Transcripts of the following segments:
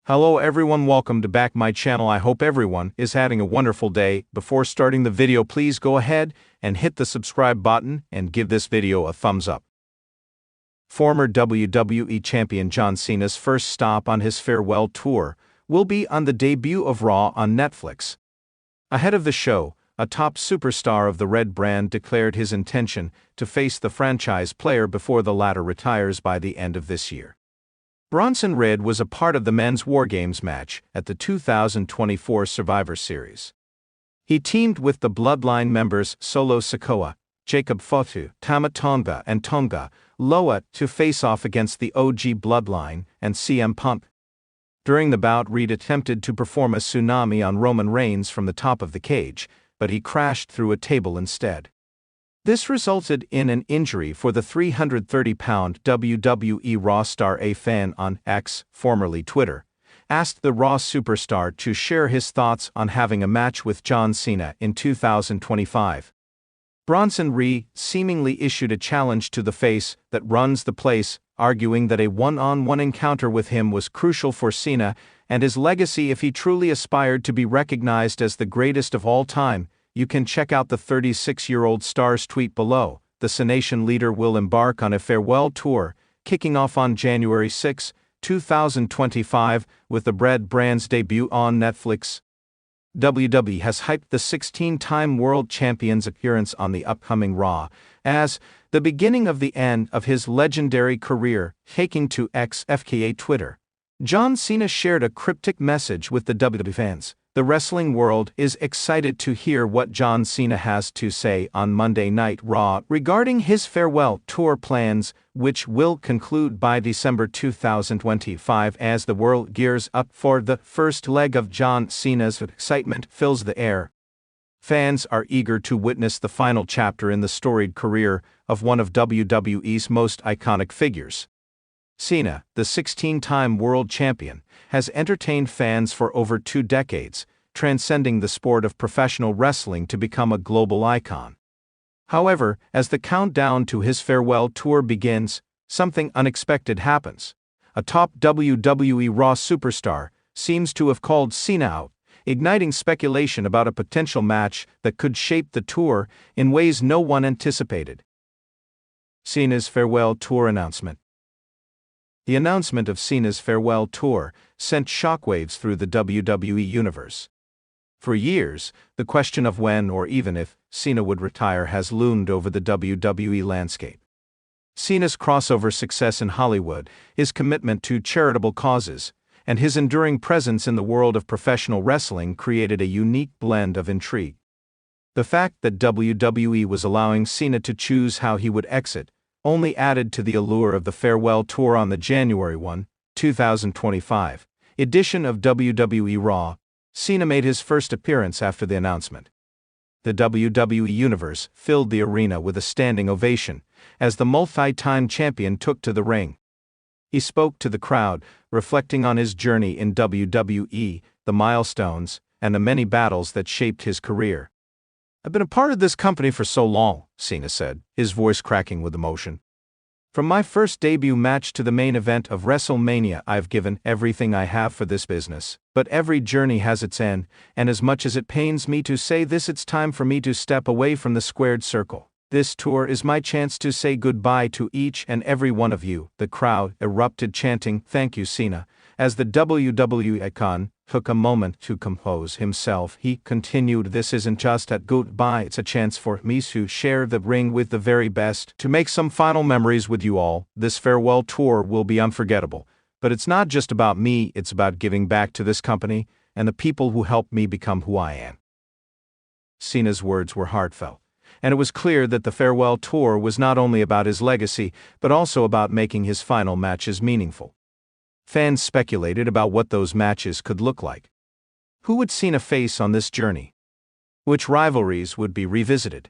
Hello everyone, welcome to back my channel. I hope everyone is having a wonderful day. Before starting the video, please go ahead and hit the subscribe button and give this video a thumbs up. Former WWE champion John Cena's first stop on his farewell tour will be on the debut of Raw on Netflix. Ahead of the show, a top superstar of the Red brand declared his intention to face the franchise player before the latter retires by the end of this year. Bronson Reed was a part of the men's War Games match at the 2024 Survivor Series. He teamed with the Bloodline members Solo Sikoa, Jacob Fatu, Tama Tonga, and Tonga Loa to face off against the OG Bloodline and CM Punk. During the bout, Reed attempted to perform a tsunami on Roman Reigns from the top of the cage, but he crashed through a table instead. This resulted in an injury for the 330-pound WWE Raw star. A fan on X, formerly Twitter, asked the Raw superstar to share his thoughts on having a match with John Cena in 2025. Bronson Reed seemingly issued a challenge to the face that runs the place, arguing that a one-on-one encounter with him was crucial for Cena and his legacy if he truly aspired to be recognized as the greatest of all time. You can check out the 36-year-old star's tweet below. The Cenation leader will embark on a farewell tour, kicking off on January 6, 2025, with the Red brand's debut on Netflix. WWE has hyped the 16-time world champion's appearance on the upcoming Raw as the beginning of the end of his legendary career. Taking to X aka Twitter, John Cena shared a cryptic message with the WWE fans. The wrestling world is excited to hear what John Cena has to say on Monday Night Raw regarding his farewell tour plans, which will conclude by December 2025 as the world gears up for the first leg of John Cena's. Excitement fills the air. Fans are eager to witness the final chapter in the storied career of one of WWE's most iconic figures. Cena, the 16-time world champion, has entertained fans for over 2 decades, transcending the sport of professional wrestling to become a global icon. However, as the countdown to his farewell tour begins, something unexpected happens. A top WWE Raw superstar seems to have called Cena out, igniting speculation about a potential match that could shape the tour in ways no one anticipated. Cena's farewell tour announcement. The announcement of Cena's farewell tour sent shockwaves through the WWE universe. For years, the question of when or even if Cena would retire has loomed over the WWE landscape. Cena's crossover success in Hollywood, his commitment to charitable causes, and his enduring presence in the world of professional wrestling created a unique blend of intrigue. The fact that WWE was allowing Cena to choose how he would exit only added to the allure of the farewell tour. On the January 1, 2025 edition of WWE Raw, Cena made his first appearance after the announcement. The WWE Universe filled the arena with a standing ovation as the multi-time champion took to the ring. He spoke to the crowd, reflecting on his journey in WWE, the milestones, and the many battles that shaped his career. "I've been a part of this company for so long," Cena said, his voice cracking with emotion. "From my first debut match to the main event of WrestleMania, I've given everything I have for this business. But every journey has its end, and as much as it pains me to say this, it's time for me to step away from the squared circle. This tour is my chance to say goodbye to each and every one of you." The crowd erupted, chanting, "Thank you, Cena." As the WWE icon took a moment to compose himself, he continued, "This isn't just a goodbye, it's a chance for me to share the ring with the very best, to make some final memories with you all. This farewell tour will be unforgettable. But it's not just about me, it's about giving back to this company and the people who helped me become who I am." Cena's words were heartfelt, and it was clear that the farewell tour was not only about his legacy, but also about making his final matches meaningful. Fans speculated about what those matches could look like. Who would Cena face on this journey? Which rivalries would be revisited?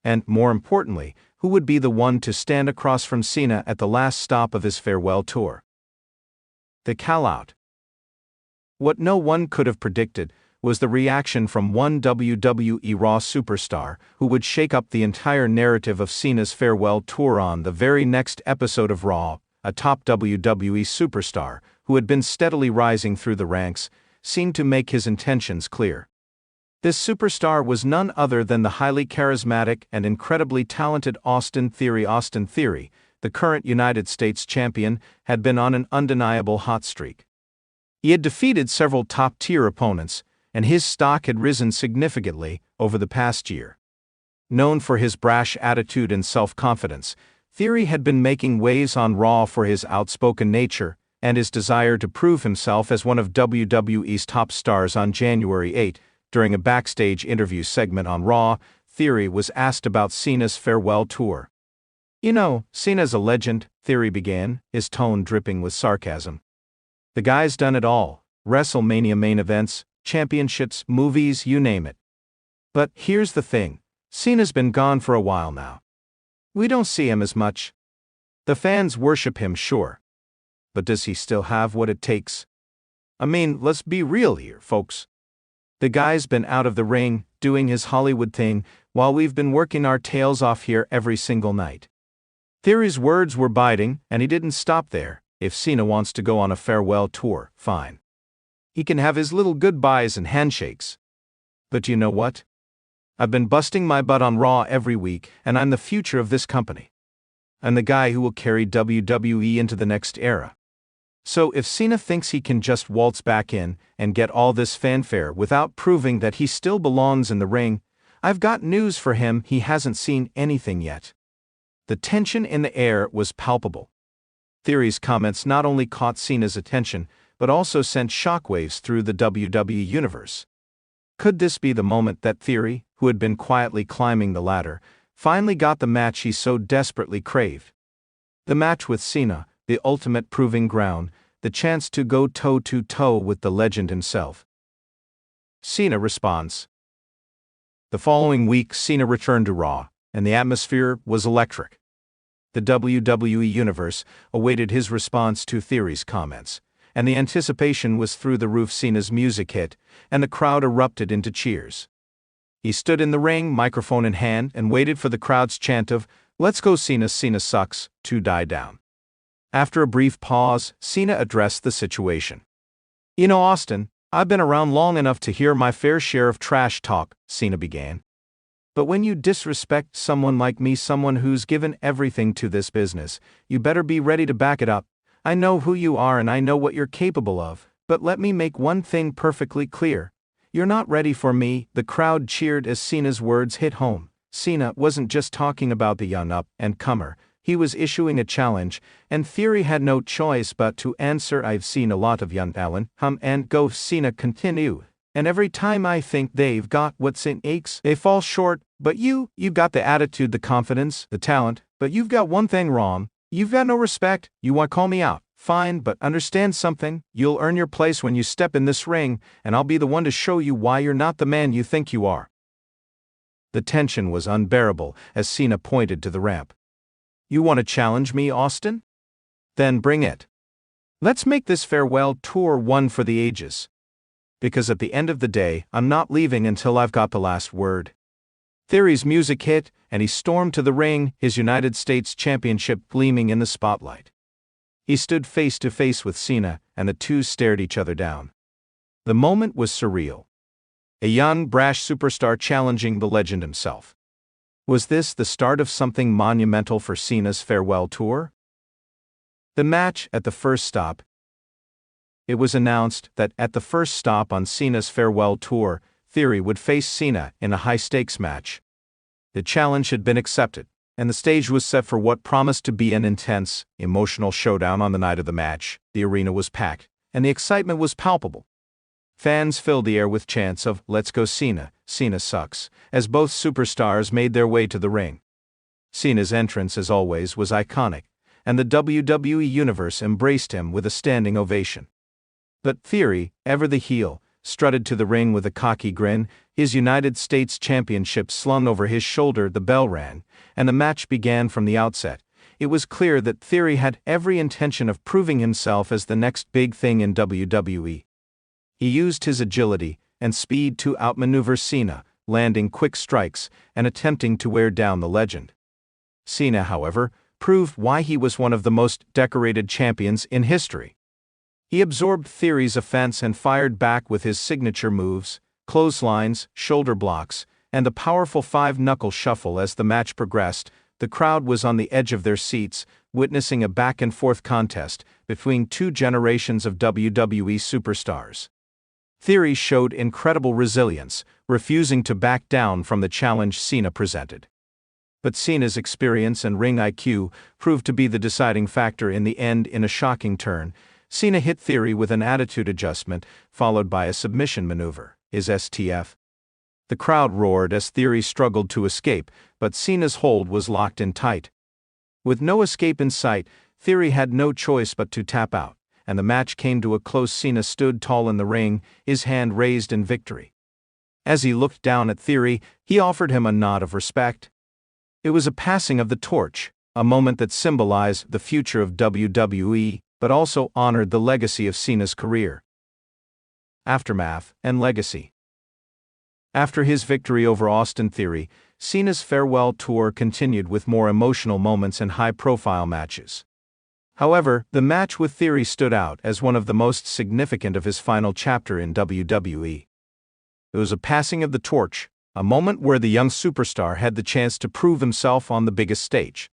And, more importantly, who would be the one to stand across from Cena at the last stop of his farewell tour? The call-out. What no one could have predicted was the reaction from one WWE Raw superstar who would shake up the entire narrative of Cena's farewell tour on the very next episode of Raw. A top WWE superstar, who had been steadily rising through the ranks, seemed to make his intentions clear. This superstar was none other than the highly charismatic and incredibly talented Austin Theory. Austin Theory, the current United States champion, had been on an undeniable hot streak. He had defeated several top-tier opponents, and his stock had risen significantly over the past year. Known for his brash attitude and self-confidence, Theory had been making waves on Raw for his outspoken nature and his desire to prove himself as one of WWE's top stars. On January 8, during a backstage interview segment on Raw, Theory was asked about Cena's farewell tour. "You know, Cena's a legend," Theory began, his tone dripping with sarcasm. "The guy's done it all: WrestleMania main events, championships, movies, you name it. But here's the thing: Cena's been gone for a while now. We don't see him as much. The fans worship him, sure. But does he still have what it takes? I mean, let's be real here, folks. The guy's been out of the ring, doing his Hollywood thing, while we've been working our tails off here every single night." Theory's words were biting, and he didn't stop there. If Cena wants to go on a farewell tour, fine. He can have his little goodbyes and handshakes. But you know what? I've been busting my butt on Raw every week, and I'm the future of this company. I'm the guy who will carry WWE into the next era. So if Cena thinks he can just waltz back in and get all this fanfare without proving that he still belongs in the ring, I've got news for him: he hasn't seen anything yet. The tension in the air was palpable. Theory's comments not only caught Cena's attention, but also sent shockwaves through the WWE universe. Could this be the moment that Theory, who had been quietly climbing the ladder, finally got the match he so desperately craved? The match with Cena, the ultimate proving ground, the chance to go toe-to-toe with the legend himself. Cena responds. The following week, Cena returned to Raw, and the atmosphere was electric. The WWE universe awaited his response to Theory's comments, and the anticipation was through the roof. Cena's music hit, and the crowd erupted into cheers. He stood in the ring, microphone in hand, and waited for the crowd's chant of "Let's go Cena, Cena sucks" to die down. After a brief pause, Cena addressed the situation. "You know, Austin, I've been around long enough to hear my fair share of trash talk," Cena began. "But when you disrespect someone like me, someone who's given everything to this business, you better be ready to back it up. I know who you are and I know what you're capable of, but let me make one thing perfectly clear. You're not ready for me." The crowd cheered as Cena's words hit home. Cena wasn't just talking about the young up-and-comer. He was issuing a challenge, and Theory had no choice but to answer. "I've seen a lot of young talent come and go," Cena continued, "and every time I think they've got what's in aches, they fall short. But you've got the attitude, the confidence, the talent, but you've got one thing wrong. You've got no respect. You want to call me out? Fine, but understand something: you'll earn your place when you step in this ring, and I'll be the one to show you why you're not the man you think you are." The tension was unbearable as Cena pointed to the ramp. "You want to challenge me, Austin? Then bring it. Let's make this farewell tour one for the ages. Because at the end of the day, I'm not leaving until I've got the last word." Theory's music hit, and he stormed to the ring, his United States Championship gleaming in the spotlight. He stood face to face with Cena, and the two stared each other down. The moment was surreal. A young, brash superstar challenging the legend himself. Was this the start of something monumental for Cena's farewell tour? The match at the first stop. It was announced that at the first stop on Cena's farewell tour, Theory would face Cena in a high-stakes match. The challenge had been accepted, and the stage was set for what promised to be an intense, emotional showdown. On the night of the match, the arena was packed, and the excitement was palpable. Fans filled the air with chants of "Let's go Cena, Cena sucks," as both superstars made their way to the ring. Cena's entrance, as always, was iconic, and the WWE universe embraced him with a standing ovation. But Theory, ever the heel, strutted to the ring with a cocky grin, his United States Championship slung over his shoulder. The bell rang, and the match began. From the outset, it was clear that Theory had every intention of proving himself as the next big thing in WWE. He used his agility and speed to outmaneuver Cena, landing quick strikes and attempting to wear down the legend. Cena, however, proved why he was one of the most decorated champions in history. He absorbed Theory's offense and fired back with his signature moves, clotheslines, shoulder blocks, and a powerful five-knuckle shuffle. As the match progressed, the crowd was on the edge of their seats, witnessing a back-and-forth contest between two generations of WWE superstars. Theory showed incredible resilience, refusing to back down from the challenge Cena presented. But Cena's experience and ring IQ proved to be the deciding factor in the end. In a shocking turn, Cena hit Theory with an attitude adjustment, followed by a submission maneuver, his STF. The crowd roared as Theory struggled to escape, but Cena's hold was locked in tight. With no escape in sight, Theory had no choice but to tap out, and the match came to a close. Cena stood tall in the ring, his hand raised in victory. As he looked down at Theory, he offered him a nod of respect. It was a passing of the torch, a moment that symbolized the future of WWE, but also honored the legacy of Cena's career. Aftermath and legacy. After his victory over Austin Theory, Cena's farewell tour continued with more emotional moments and high-profile matches. However, the match with Theory stood out as one of the most significant of his final chapter in WWE. It was a passing of the torch, a moment where the young superstar had the chance to prove himself on the biggest stage.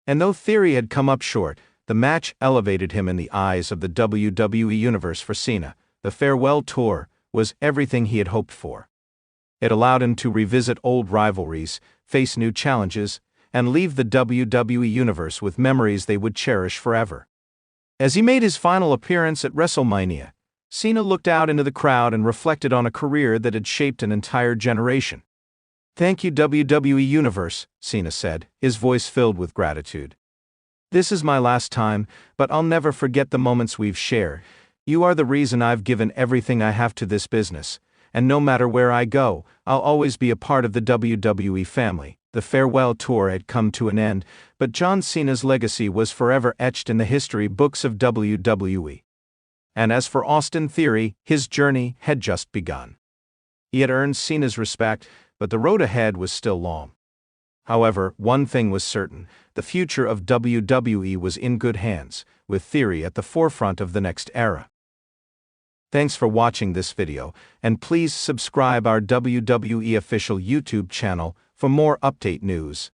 And though Theory had come up short, the match elevated him in the eyes of the WWE Universe. For Cena, the farewell tour was everything he had hoped for. It allowed him to revisit old rivalries, face new challenges, and leave the WWE Universe with memories they would cherish forever. As he made his final appearance at WrestleMania, Cena looked out into the crowd and reflected on a career that had shaped an entire generation. "Thank you, WWE Universe," Cena said, his voice filled with gratitude. "This is my last time, but I'll never forget the moments we've shared. You are the reason I've given everything I have to this business, and no matter where I go, I'll always be a part of the WWE family." The farewell tour had come to an end, but John Cena's legacy was forever etched in the history books of WWE. And as for Austin Theory, his journey had just begun. He had earned Cena's respect, but the road ahead was still long. However, one thing was certain: the future of WWE was in good hands, with Theory at the forefront of the next era. Thanks for watching this video, and please subscribe our WWE official YouTube channel for more update news.